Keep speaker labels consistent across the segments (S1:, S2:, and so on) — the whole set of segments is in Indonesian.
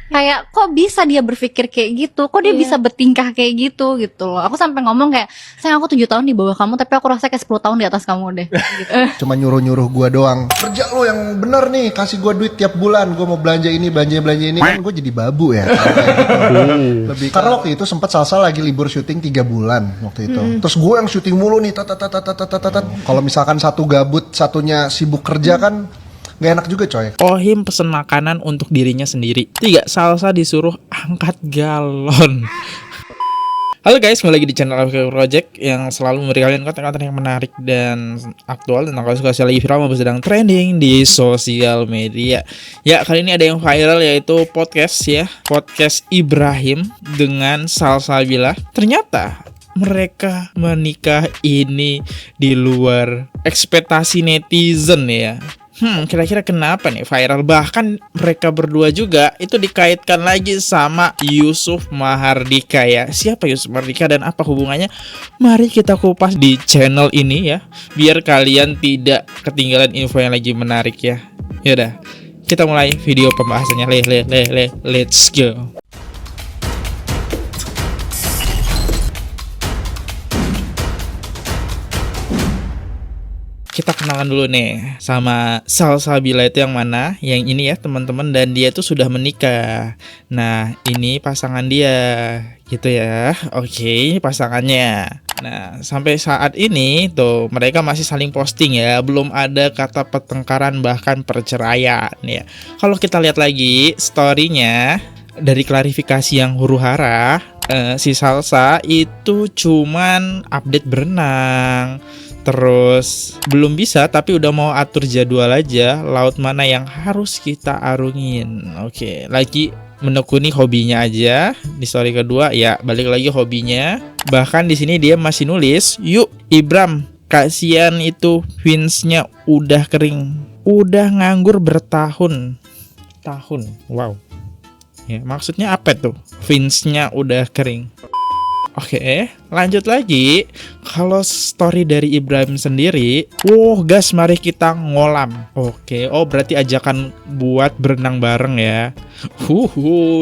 S1: Kayak kok bisa dia berpikir kayak gitu, kok dia bisa bertingkah kayak gitu loh. Aku sampai ngomong kayak, sayang aku 7 tahun di bawah kamu, tapi aku rasa kayak 10 tahun di atas kamu deh gitu.
S2: Cuma nyuruh-nyuruh gua doang. Kerja lo yang bener nih, kasih gua duit tiap bulan. Gua mau belanja ini kan gua jadi babu ya. Kayak gitu. Lebih karena waktu itu sempat Salsa lagi libur syuting 3 bulan waktu itu. Terus gua yang syuting mulu nih, kalau misalkan satu gabut, satunya sibuk kerja kan gak enak juga coy.
S3: Ohim pesen makanan untuk dirinya sendiri. 3. Salsa disuruh angkat galon. Halo guys, kembali lagi di channel Afif Project yang selalu memberi kalian konten-konten yang menarik dan aktual tentang kasus-kasus lagi viral maupun sedang trending di sosial media. Ya, kali ini ada yang viral yaitu podcast Ibrahim dengan Salsabila. Ternyata mereka menikah ini di luar ekspektasi netizen ya. Kira-kira kenapa nih viral? Bahkan mereka berdua juga itu dikaitkan lagi sama Yusuf Mahardika ya. Siapa Yusuf Mahardika dan apa hubungannya? Mari kita kupas di channel ini ya, biar kalian tidak ketinggalan info yang lagi menarik ya. Yaudah, kita mulai video pembahasannya. Let's go. Kita kenalan dulu nih sama Salsabila itu yang mana? Yang ini ya teman-teman, dan dia tuh sudah menikah. Nah ini pasangan dia gitu ya. Oke, ini pasangannya. Nah sampai saat ini tuh mereka masih saling posting ya. Belum ada kata pertengkaran bahkan perceraian ya. Kalau kita lihat lagi story-nya dari klarifikasi yang huru-hara, si Salsa itu cuman update berenang. Terus belum bisa tapi udah mau atur jadwal aja laut mana yang harus kita arungin. Oke, lagi menekuni hobinya aja. Di story kedua ya balik lagi hobinya. Bahkan di sini dia masih nulis, "Yuk Ibram, kasihan itu fansnya udah kering. Udah nganggur bertahun-tahun." Wow. Ya, maksudnya apa tuh? Fansnya udah kering. Oke, lanjut lagi. Kalau story dari Ibrahim sendiri, gas mari kita ngolam. Oke, berarti ajakan buat berenang bareng ya.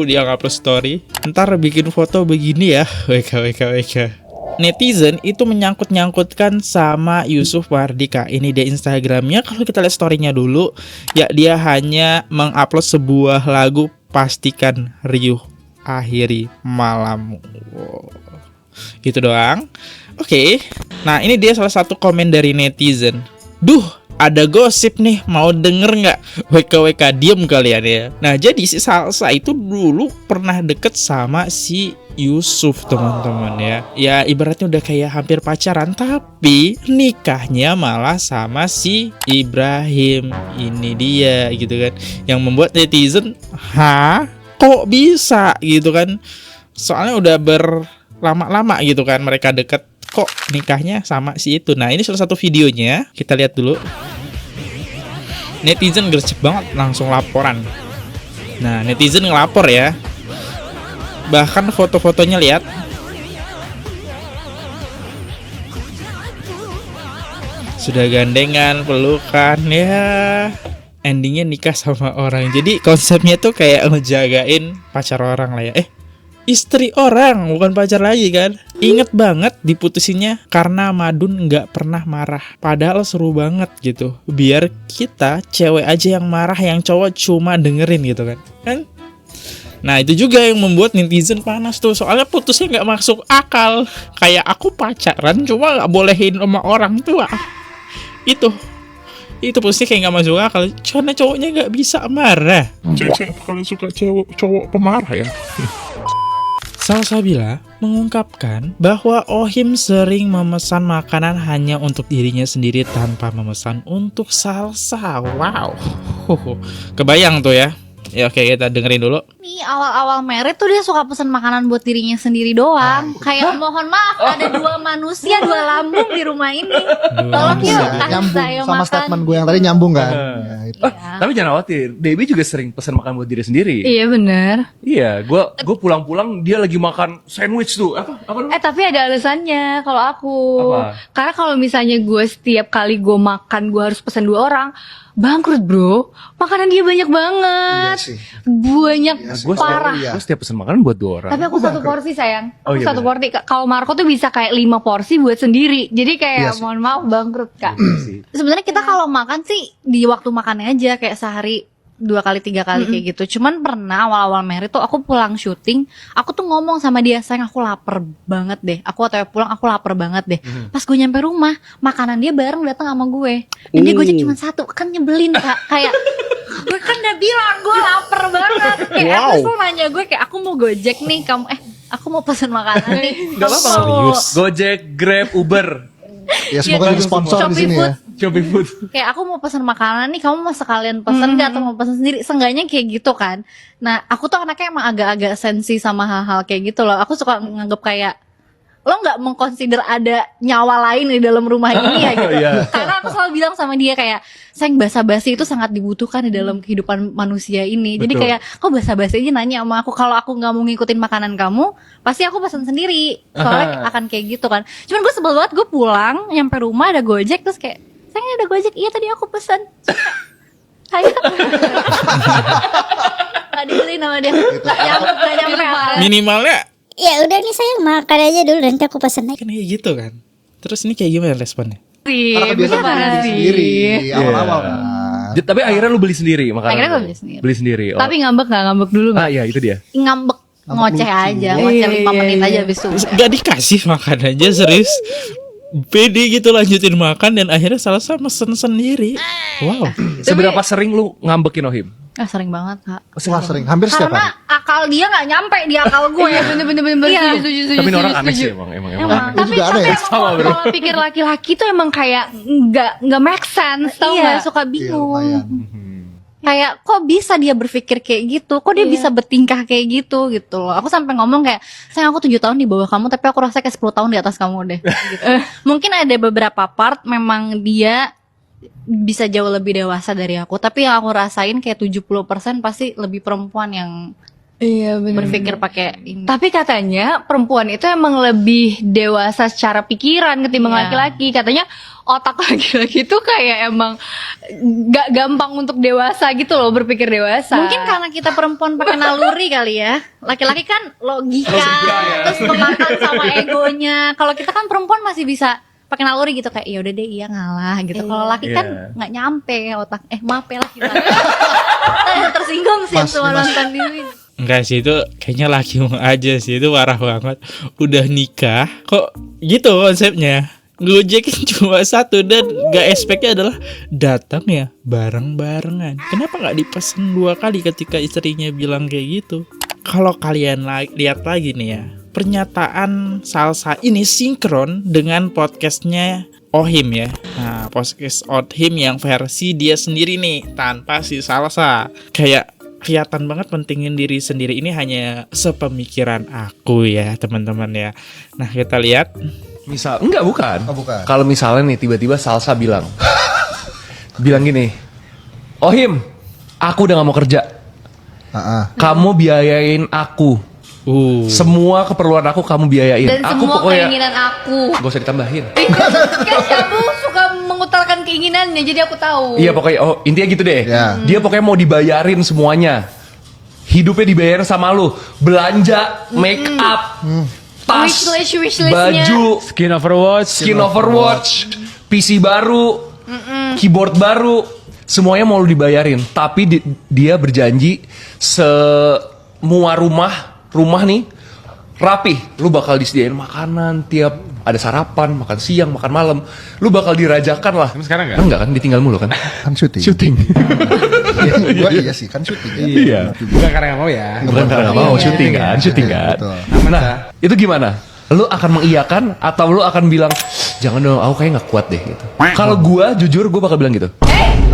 S3: Dia ngupload story. Ntar bikin foto begini ya. WK. Netizen itu menyangkut-nyangkutkan sama Yusuf Mahardika. Ini dia Instagramnya. Kalau kita lihat storynya dulu, ya dia hanya mengupload sebuah lagu Pastikan Riuh Akhiri Malammu. Gitu doang. Oke. Nah ini dia salah satu komen dari netizen. Duh, ada gosip nih, mau denger nggak? WK diem kalian ya. Nah jadi si Salsa itu dulu pernah deket sama si Yusuf teman-teman ya. Ya ibaratnya udah kayak hampir pacaran, tapi nikahnya malah sama si Ibrahim. Ini dia gitu kan, yang membuat netizen, kok bisa gitu kan? Soalnya udah lama-lama gitu kan mereka deket, kok nikahnya sama si itu. Nah ini salah satu videonya, kita lihat dulu. Netizen gercep banget, langsung laporan. Nah netizen ngelapor ya. Bahkan foto-fotonya lihat. Sudah gandengan, pelukan ya. Endingnya nikah sama orang. Jadi konsepnya tuh kayak ngejagain pacar orang lah ya. Istri orang, bukan pacar lagi kan. Ingat banget diputusinnya karena Madun gak pernah marah. Padahal seru banget gitu. Biar kita cewek aja yang marah, yang cowok cuma dengerin gitu kan. Nah itu juga yang membuat netizen panas tuh. Soalnya putusnya gak masuk akal. Kayak aku pacaran cuma gak bolehin sama orang tua. Itu putusnya kayak gak masuk akal. Karena cowoknya gak bisa marah.
S4: Cewek kalau suka cowok pemarah ya.
S3: Salsabila mengungkapkan bahwa Ohim sering memesan makanan hanya untuk dirinya sendiri tanpa memesan untuk Salsa. Wow. Kebayang tuh ya. Ya oke, kita dengerin dulu.
S1: Nih awal-awal married tuh dia suka pesen makanan buat dirinya sendiri doang. Kayak mohon maaf, ada 2 manusia 2 lambung di rumah ini. Tolong yuk kasih
S2: Nyambung
S1: saya
S2: sama
S1: makan.
S2: statement gue yang tadi nyambung kan. Ya, itu.
S5: Tapi jangan khawatir, Debbie juga sering pesan makan buat diri sendiri.
S1: Iya bener.
S5: Iya, gue pulang-pulang dia lagi makan sandwich tuh. Apa namanya?
S6: Tapi ada alasannya kalau aku.
S5: Apa?
S6: Karena kalau misalnya gue setiap kali gue makan gue harus pesan 2 orang, bangkrut bro. Makanan dia banyak banget.
S2: Iya sih.
S6: Banyak
S5: Gue
S6: parah.
S2: Iya.
S5: setiap pesan makanan buat 2 orang.
S6: Tapi aku satu porsi sayang.
S5: Oh,
S6: Aku
S5: iya,
S6: satu
S5: bener.
S6: porsi. Kalau Marco tuh bisa kayak 5 porsi buat sendiri. Jadi kayak
S2: Iya sih.
S6: mohon maaf bangkrut kak.
S1: Sebenarnya kita kalau makan sih di waktu makannya aja kayak sehari 2 kali 3 kali kayak gitu. Cuman pernah awal-awal married tuh aku pulang syuting, aku tuh ngomong sama dia, sayang aku lapar banget deh. Aku atau pulang aku lapar banget deh. Pas gue nyampe rumah, makanan dia bareng datang sama gue. Dan dia gojek cuma 1, kan nyebelin kak. Kayak gue kan udah bilang gue lapar banget. Kayak aku tuh nanya gue kayak aku mau gojek nih, kamu aku mau pesen makanan nih.
S5: Gak
S1: Kamu
S5: apa-apa.
S1: mau-
S5: Serius. Gojek, Grab, Uber,
S2: Ya semoga jadi sponsor di
S1: Shopee
S2: sini
S1: Food.
S2: ya.
S5: Shopee Food.
S1: Kayak aku mau pesan makanan nih, kamu mau sekalian pesan nggak atau mau pesan sendiri? Seenggaknya kayak gitu kan. Nah, aku tuh anaknya emang agak-agak sensi sama hal-hal kayak gitu loh. Aku suka nganggep kayak lo nggak mengconsider ada nyawa lain di dalam rumah ini ya gitu.
S5: Iya.
S1: Karena aku selalu bilang sama dia kayak, sayang basa-basi itu sangat dibutuhkan di dalam kehidupan manusia ini. Jadi
S5: Betul.
S1: kayak kok basa-basi aja nanya sama aku, kalau aku nggak mau ngikutin makanan kamu, pasti aku pesan sendiri. Soalnya akan kayak gitu kan. Cuman gue sebel banget, gue pulang nyampe rumah ada Gojek terus kayak, sayang ada Gojek, iya tadi aku pesan. Saya nggak dibeli sama dia, nggak nyampe.
S3: Minimalnya
S7: Ya udah nih sayang makan aja dulu nanti aku pesen aja.
S3: kan kayak gitu kan. Terus ini kayak gimana responnya?
S2: Karena kebiasaan
S6: Bener
S2: beli
S6: sih.
S2: sendiri awal-awal
S5: Iya.
S2: kan.
S5: Tapi akhirnya lu beli sendiri makanan.
S1: Akhirnya
S5: lu?
S1: gue beli sendiri.
S5: Beli sendiri. Oh.
S6: Tapi ngambek nggak ngambek dulu nggak?
S5: Ah iya itu dia.
S1: Ngambek ngoceh
S2: lucu.
S1: aja, ngoceh 5 menit aja abis itu.
S3: Gak dikasih makan aja serius. Pede gitu lanjutin makan dan akhirnya Salsa mesen sendiri. Wow.
S5: Seberapa sering lu ngambekin Ohim?
S1: Ah sering banget kak.
S2: Wah sering, hampir setiap
S1: Karena
S2: hari.
S1: akal dia nggak nyampe di akal gue.
S6: Bener-bener
S1: Iya.
S6: setuju.
S5: Tapi ini orang aneh sih emang.
S1: Emang.
S2: Lu
S6: Tapi
S2: juga aneh ya?
S6: kalau pikir laki-laki tuh emang kayak nggak make sense tau
S1: Iya,
S6: nggak?
S1: suka
S2: Iya,
S1: bingung.
S2: lumayan.
S1: Kayak kok bisa dia berpikir kayak gitu? Kok dia bisa bertingkah kayak gitu loh. Aku sampai ngomong kayak, sayang aku 7 tahun di bawah kamu tapi aku rasa kayak 10 tahun di atas kamu deh. Gitu. Mungkin ada beberapa part memang dia bisa jauh lebih dewasa dari aku, tapi yang aku rasain kayak 70% pasti lebih perempuan yang
S6: Iya bener.
S1: berpikir pakai ini.
S6: Tapi katanya perempuan itu emang lebih dewasa secara pikiran ketimbang
S1: Iya.
S6: laki-laki. Katanya otak laki-laki itu kayak emang gak gampang untuk dewasa gitu loh, berpikir dewasa.
S1: Mungkin karena kita perempuan pakai naluri kali ya. Laki-laki kan logika, terus kemakan sama egonya. Kalau kita kan perempuan masih bisa pakai naluri gitu kayak ya udah deh iya ngalah gitu. Kalau laki kan
S5: Iya.
S1: nggak nyampe otak. Maaf ya laki. Tersinggung sih
S2: Mas,
S1: semua
S2: Mas.
S1: nonton ini.
S3: Enggak sih, itu kayaknya lakimu aja sih, itu parah banget. Udah nikah kok gitu konsepnya. Gojekin cuma 1 dan gak expectnya adalah datang ya bareng-barengan. Kenapa gak dipesan 2 kali ketika istrinya bilang kayak gitu? Kalau kalian lihat lagi nih ya, pernyataan Salsa ini sinkron dengan podcastnya Ohim ya. Nah, podcast Ohim yang versi dia sendiri nih, tanpa si Salsa. Kayak kelihatan banget pentingin diri sendiri ini hanya sepemikiran aku ya teman-teman ya. Nah kita lihat.
S5: Misal enggak bukan.
S2: Oh, bukan.
S5: Kalau misalnya nih tiba-tiba Salsa bilang gini, Ohim, aku udah gak mau kerja. Kamu biayain aku. Semua keperluan aku kamu biayain.
S6: Dan
S5: aku
S6: semua
S5: pokoknya
S6: keinginan aku.
S5: gak usah ditambahin.
S6: Kan kamu suka mengutarakan keinginannya, jadi aku tahu.
S5: Iya pokoknya intinya gitu deh.
S2: Ya.
S5: Dia pokoknya mau dibayarin semuanya. Hidupnya dibayarin sama lu. Belanja, make up, tas,
S6: Wishlist-nya.
S5: baju,
S8: Skin Overwatch.
S5: skin Overwatch, PC baru, keyboard baru, semuanya mau lu dibayarin. Tapi dia berjanji semua rumah nih rapi. Lu bakal disediain makanan tiap ada sarapan, makan siang, makan malam. Lu bakal dirajakan lah.
S8: Sekarang nggak?
S5: Enggak kan, ditinggal mulu kan?
S2: Kan syuting.
S5: Syuting.
S2: Gua iya sih, kan syuting ya.
S5: Iya.
S8: Bukan karena nggak mau ya.
S5: Bukan karena nggak mau, syuting kan, syuting kan.
S2: Betul.
S5: Nah, itu gimana? Lu akan mengiyakan atau lu akan bilang jangan dong, aku kayak nggak kuat deh gitu. Kalau gua jujur gua bakal bilang gitu.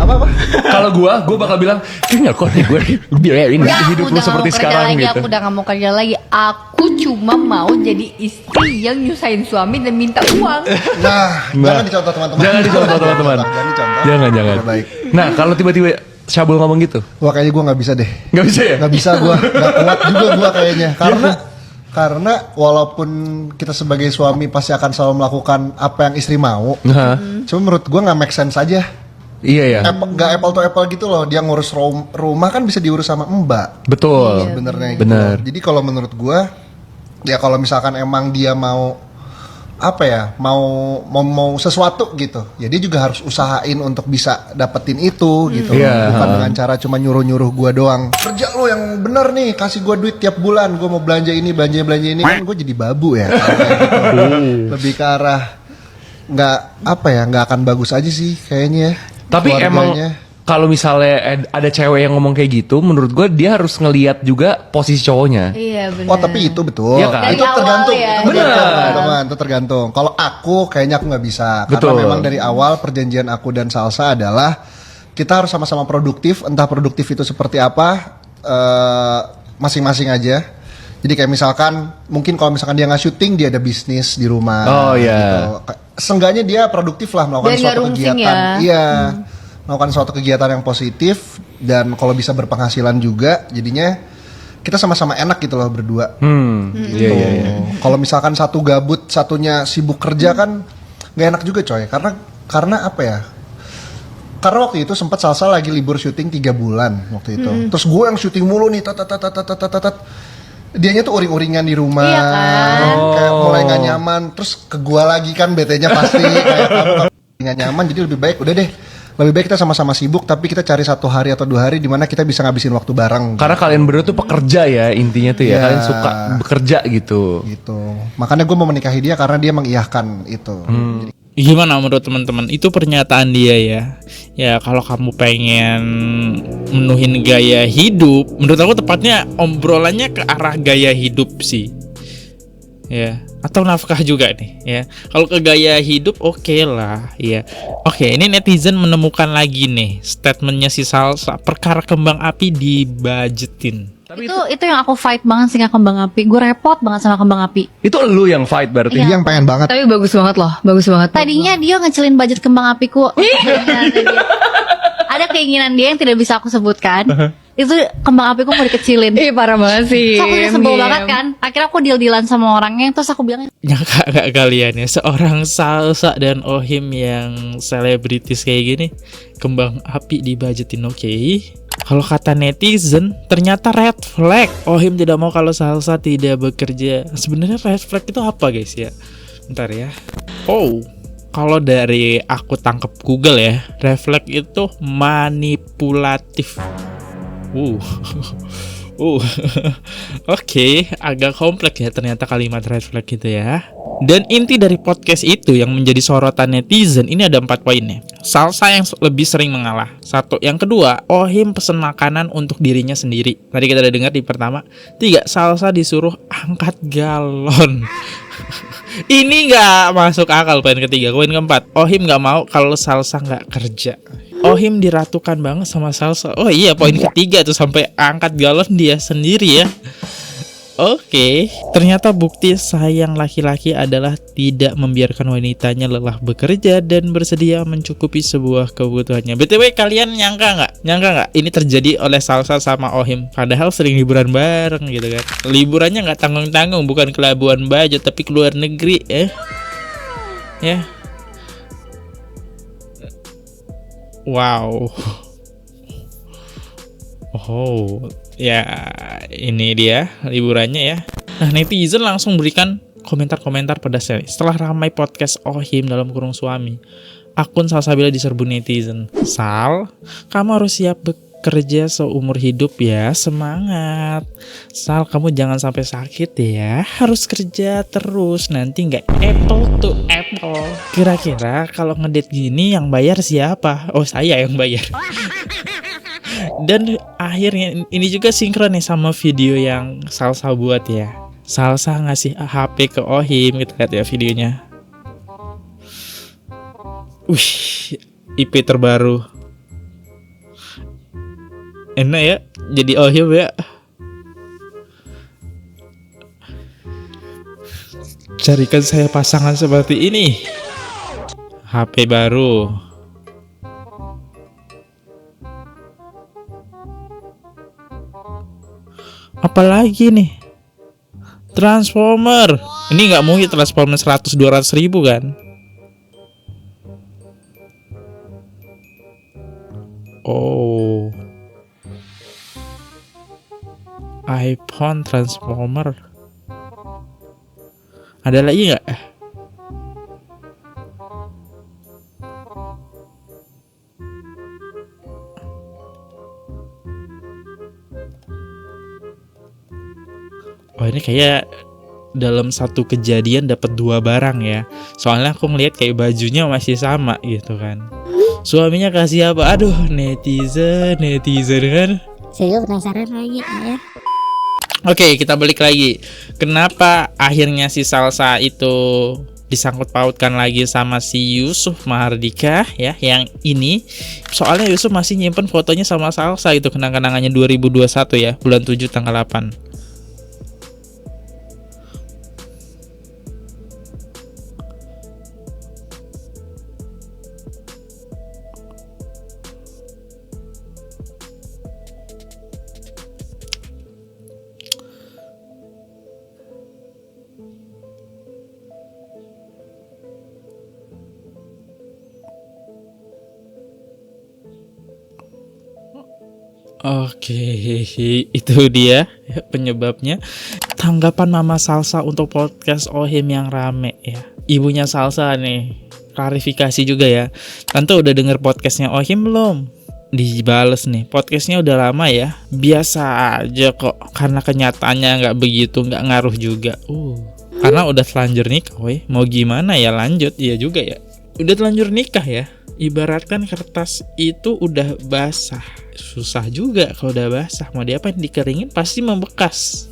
S2: Apa?
S5: Kalau gua bakal bilang kayak nggak kuat deh gue biarin
S6: Ya,
S5: hidup
S6: aku
S5: lu
S6: udah
S5: seperti
S6: nggak mau
S5: sekarang
S6: kerja lagi,
S5: gitu.
S6: Aku udah gak mau kerja lagi. Aku cuma mau jadi istri yang nyusahin suami dan minta uang.
S2: Nah, jangan dicontoh teman-teman.
S5: Jangan dicontoh teman-teman.
S2: Jangan dicontoh.
S5: Jangan.
S2: Udah baik.
S5: Nah, kalau tiba-tiba Syabul ngomong gitu,
S2: Wah kayaknya gue nggak bisa deh.
S5: nggak bisa ya?
S2: Nggak bisa gue, nggak kuat juga gue kayaknya. Karena walaupun kita sebagai suami pasti akan selalu melakukan apa yang istri mau.
S5: Nah,
S2: Cuma menurut gue nggak make sense aja.
S5: Iya ya.
S2: Nggak apple to apple gitu loh. Dia ngurus rumah kan bisa diurus sama mbak.
S5: Betul.
S2: Sebenarnya gitu.
S5: Bener.
S2: Jadi kalau menurut gua, ya kalau misalkan emang dia mau apa ya, mau sesuatu gitu, ya dia juga harus usahain untuk bisa dapetin itu gitu.
S5: Iya,
S2: Bukan dengan cara cuma nyuruh gua doang. Kerja lo yang bener nih, kasih gua duit tiap bulan, gua mau belanja ini kan gua jadi babu ya. Kayak gitu. Lebih ke arah nggak akan bagus aja sih kayaknya.
S5: Tapi emang kalau misalnya ada cewek yang ngomong kayak gitu, menurut gue dia harus ngelihat juga posisi cowoknya.
S6: Iya benar.
S2: Oh tapi itu betul.
S5: Iya kan?
S2: Itu
S6: Dari awal
S2: tergantung.
S6: ya.
S2: Itu tergantung, teman-teman. Itu tergantung. Kalau aku kayaknya aku nggak bisa.
S5: Betul.
S2: Karena memang dari awal perjanjian aku dan Salsa adalah kita harus sama-sama produktif. Entah produktif itu seperti apa, masing-masing aja. Jadi kayak misalkan, mungkin kalau misalkan dia nggak syuting, dia ada bisnis di rumah.
S5: Oh iya.
S2: Gitu. Seenggaknya dia produktif lah melakukan
S6: Biar nggak
S2: suatu
S6: rungsing
S2: kegiatan.
S6: ya.
S2: Iya. Melakukan suatu kegiatan yang positif dan kalau bisa berpenghasilan juga, jadinya kita sama-sama enak gitu loh berdua.
S5: Iya iya iya.
S2: Kalau misalkan satu gabut, satunya sibuk kerja kan nggak enak juga coy. Karena apa ya? Karena waktu itu sempat Salsa lagi libur syuting 3 bulan waktu itu. Terus gue yang syuting mulu nih, dianya tuh uring-uringan di rumah,
S6: Iya kan?
S2: kayak mulai nggak nyaman. Terus ke gue lagi kan BT-nya pasti kayak nggak nyaman. Jadi lebih baik udah deh. Lebih baik kita sama-sama sibuk tapi kita cari 1 hari atau 2 hari di mana kita bisa ngabisin waktu bareng.
S5: Karena kalian berdua tuh pekerja ya intinya tuh ya.
S2: Iya.
S5: Kalian suka bekerja gitu.
S2: Gitu. Makanya gue mau menikahi dia karena dia mengiyahkan itu. Jadi,
S3: Gimana menurut teman-teman? Itu pernyataan dia ya. Ya kalau kamu pengen menuhin gaya hidup, menurut aku tepatnya obrolannya ke arah gaya hidup sih. Ya, atau nafkah juga nih ya. Kalau ke gaya hidup oke lah ya. Oke, ini netizen menemukan lagi nih statementnya si Salsa, perkara kembang api dibudgetin.
S5: Tapi
S1: Itu yang aku fight banget sih sama kembang api. Gue repot banget sama kembang api.
S5: itu lu yang fight berarti.
S2: dia yang pengen banget.
S6: Tapi bagus banget loh, bagus banget.
S1: Tadinya dia ngecilin budget kembang apiku. Ada keinginan dia yang tidak bisa aku sebutkan. Itu kembang apiku mau dikecilin.
S6: Ih parah banget sih.
S1: Terus aku udah sebel banget kan. Akhirnya aku deal-dealan sama orangnya. Terus aku bilang,
S3: Nyangka gak kalian ya, seorang Salsa dan Ohim yang selebritis kayak gini, kembang api dibudgetin. Oke. Kalau kata netizen, ternyata red flag. Ohim tidak mau kalau Salsa tidak bekerja. Sebenarnya red flag itu apa guys ya? Bentar ya. Oh, kalau dari aku tangkep Google ya, red flag itu manipulatif. Oke, agak kompleks ya ternyata kalimat red flag gitu ya. Dan inti dari podcast itu yang menjadi sorotan netizen ini ada 4 poinnya. Salsa yang lebih sering mengalah. 1. Yang kedua, Ohim pesen makanan untuk dirinya sendiri. Tadi kita udah dengar di pertama. 3. Salsa disuruh angkat galon. Ini nggak masuk akal. Poin ketiga. Poin keempat, Ohim nggak mau kalau Salsa nggak kerja. Ohim diratukan banget sama Salsa. Oh iya, poin ketiga tuh sampai angkat galon dia sendiri ya. Oke, ternyata bukti sayang laki-laki adalah tidak membiarkan wanitanya lelah bekerja dan bersedia mencukupi sebuah kebutuhannya. BTW kalian nyangka nggak ini terjadi oleh Salsa sama Ohim? Padahal sering liburan bareng gitu kan. Liburannya nggak tanggung-tanggung, bukan ke Labuan Bajo tapi ke luar negeri ya. Wow. Oh, ya ini dia liburannya ya. Nah, netizen langsung berikan komentar-komentar pedas ya. Setelah ramai podcast Ohim dalam kurung suami, akun Salsabila diserbu netizen. Sal, kamu harus siap bekerja seumur hidup ya, semangat. Sal, kamu jangan sampai sakit ya, harus kerja terus, nanti nggak apple to apple. Kira-kira kalau ngedate gini yang bayar siapa? Oh, saya yang bayar. Dan akhirnya ini juga sinkron nih sama video yang Salsa buat ya. Salsa ngasih HP ke Ohim, kita lihat ya videonya. Wih, IP terbaru. Enak ya, jadi Ohim ya. Carikan saya pasangan seperti ini. HP baru. Apalagi nih, Transformer. Ini nggak mungkin Transformer 100-200 ribu kan? iPhone Transformer. Ada lagi nggak? Oh ini kayak dalam satu kejadian dapat 2 barang ya. Soalnya aku ngeliat kayak bajunya masih sama gitu kan. Suaminya kasih apa? Aduh, netizen kan.
S7: Saya penasaran lagi ya.
S3: Oke, kita balik lagi. Kenapa akhirnya si Salsa itu disangkut pautkan lagi sama si Yusuf Mahardika ya, yang ini soalnya Yusuf masih nyimpen fotonya sama Salsa itu, kenang-kenangannya 2021 ya, bulan 7 tanggal 8. Oke, itu dia ya, penyebabnya. Tanggapan Mama Salsa untuk podcast Ohim yang rame ya. Ibunya Salsa nih, klarifikasi juga ya. Tante udah denger podcastnya Ohim belum? Dibales nih, podcastnya udah lama ya. Biasa aja kok, karena kenyataannya nggak begitu, nggak ngaruh juga. Karena udah telanjur nikah, weh. Mau gimana ya, lanjut. Iya juga ya. Udah telanjur nikah ya. Ibaratkan kertas itu udah basah. Susah juga kalau udah basah. Mau diapain, dikeringin pasti membekas.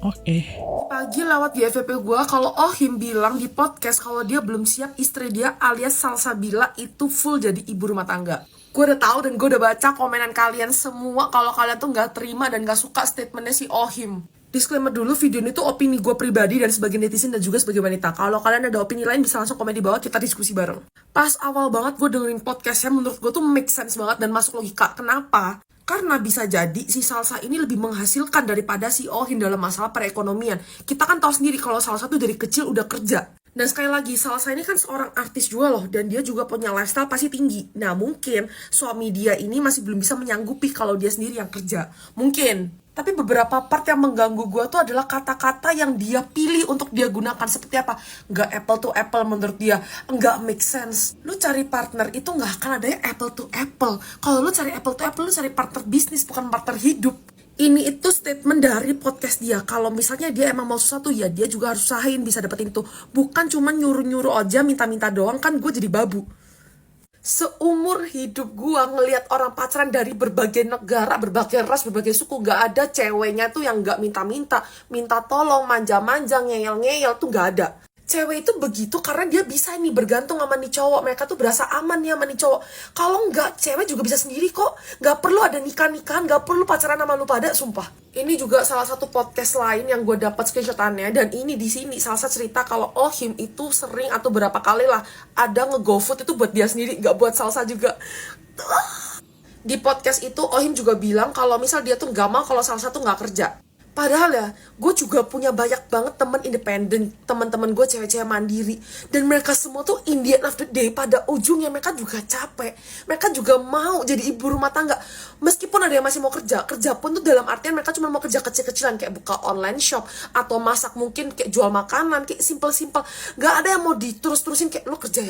S3: Oke.
S9: Pagi lewat di FVP gue kalau Ohim bilang di podcast kalau dia belum siap istri dia alias Salsabila itu full jadi ibu rumah tangga. Gue udah tahu dan gue udah baca komenan kalian semua kalau kalian tuh nggak terima dan nggak suka statementnya si Ohim. Disclaimer dulu, video ini tuh opini gue pribadi dan sebagai netizen dan juga sebagai wanita. Kalau kalian ada opini lain bisa langsung komen di bawah, kita diskusi bareng. Pas awal banget gue dengerin podcastnya, menurut gue tuh make sense banget dan masuk logika. Kenapa? Karena bisa jadi si Salsa ini lebih menghasilkan daripada si Ohim dalam masalah perekonomian. Kita kan tahu sendiri kalau Salsa tuh dari kecil udah kerja. Dan sekali lagi, Salsa ini kan seorang artis juga loh, dan dia juga punya lifestyle pasti tinggi. Nah mungkin suami dia ini masih belum bisa menyanggupi kalau dia sendiri yang kerja. Mungkin. Tapi beberapa part yang mengganggu gue tuh adalah kata-kata yang dia pilih untuk dia gunakan. Seperti apa? Nggak apple to apple menurut dia. Nggak make sense. Lu cari partner itu nggak akan adanya apple to apple. Kalau lu cari apple to apple, lu cari partner bisnis, bukan partner hidup. Ini itu statement dari podcast dia. Kalau misalnya dia emang mau sesuatu, ya dia juga harus usahain bisa dapetin itu. Bukan cuma nyuruh-nyuruh aja, minta-minta doang, kan gue jadi babu. Seumur hidup gua ngelihat orang pacaran dari berbagai negara, berbagai ras, berbagai suku, gak ada ceweknya tuh yang gak minta-minta, minta tolong, manja-manja, ngeyel-ngeyel tuh gak ada. Cewek itu begitu karena dia bisa nih bergantung sama nih cowok. Mereka tuh berasa aman nih sama nih cowok. Kalau enggak, cewek juga bisa sendiri kok. Gak perlu ada nikah-nikahan, gak perlu pacaran sama lu pada, sumpah. Ini juga salah satu podcast lain yang gue dapat screenshotannya. Dan ini di sini Salsa cerita kalau Ohim itu sering atau berapa kali lah ada nge-GoFood itu buat dia sendiri, gak buat Salsa juga. Di podcast itu Ohim juga bilang kalau misal dia tuh gak mau kalau Salsa tuh gak kerja. Padahal ya, gue juga punya banyak banget teman independen, teman-teman gue cewek-cewek mandiri, dan mereka semua tuh in the end of the day pada ujungnya mereka juga capek, mereka juga mau jadi ibu rumah tangga, meskipun ada yang masih mau kerja pun tuh dalam artian mereka cuma mau kerja kecil-kecilan kayak buka online shop atau masak, mungkin kayak jual makanan, kayak simple-simple, gak ada yang mau diterus-terusin kayak lo kerja,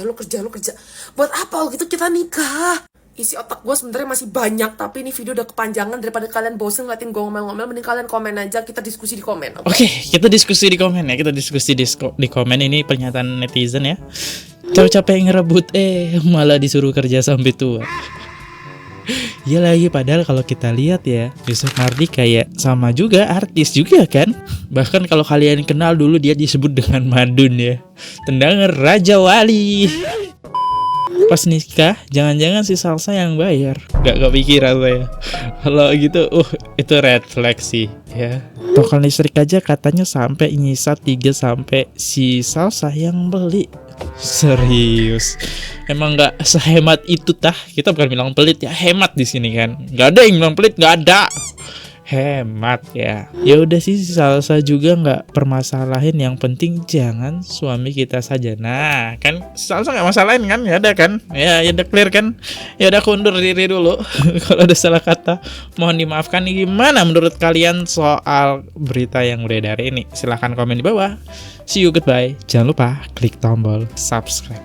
S9: buat apa gitu kita nikah. Isi otak gue sebenarnya masih banyak, tapi ini video udah kepanjangan. Daripada kalian bosen ngeliatin gue ngomel-ngomel, mending kalian komen aja, kita diskusi di komen.
S3: Oke, kita diskusi di komen ya. Kita diskusi di komen. Ini pernyataan netizen ya. Capek ngerebut, malah disuruh kerja sampai tua. Ya lagi, padahal kalau kita lihat ya, Yusuf Mahardika kayak sama juga artis juga kan. Bahkan kalau kalian kenal dulu dia disebut dengan Madun ya, tendangan Raja Wali. Pas nikah, jangan-jangan si Salsa yang bayar. Gak kepikiran saya. Kalau gitu, itu red flag sih ya. Token listrik aja katanya sampai nyisa 3 sampai si Salsa yang beli. Serius. Emang gak sehemat itu tah? Kita bukan bilang pelit ya, hemat di sini kan. Gak ada yang bilang pelit, gak ada. Hemat ya. Ya udah sih, Salsa juga nggak permasalahin, yang penting jangan suami kita saja. Nah kan Salsa nggak masalahin kan, ya udah kan, ya udah clear kan, ya udah aku undur diri dulu. Kalau ada salah kata mohon dimaafkan. Gimana menurut kalian soal berita yang beredar ini? Silahkan komen di bawah. See you, goodbye. Jangan lupa klik tombol subscribe.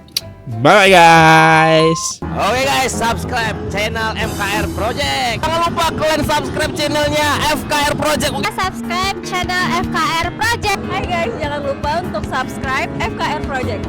S3: Bye guys.
S10: Oke guys, subscribe channel FKR Project. Jangan lupa kalian subscribe channelnya FKR Project.
S7: Subscribe channel FKR Project.
S6: Hai guys, jangan lupa untuk subscribe FKR Project.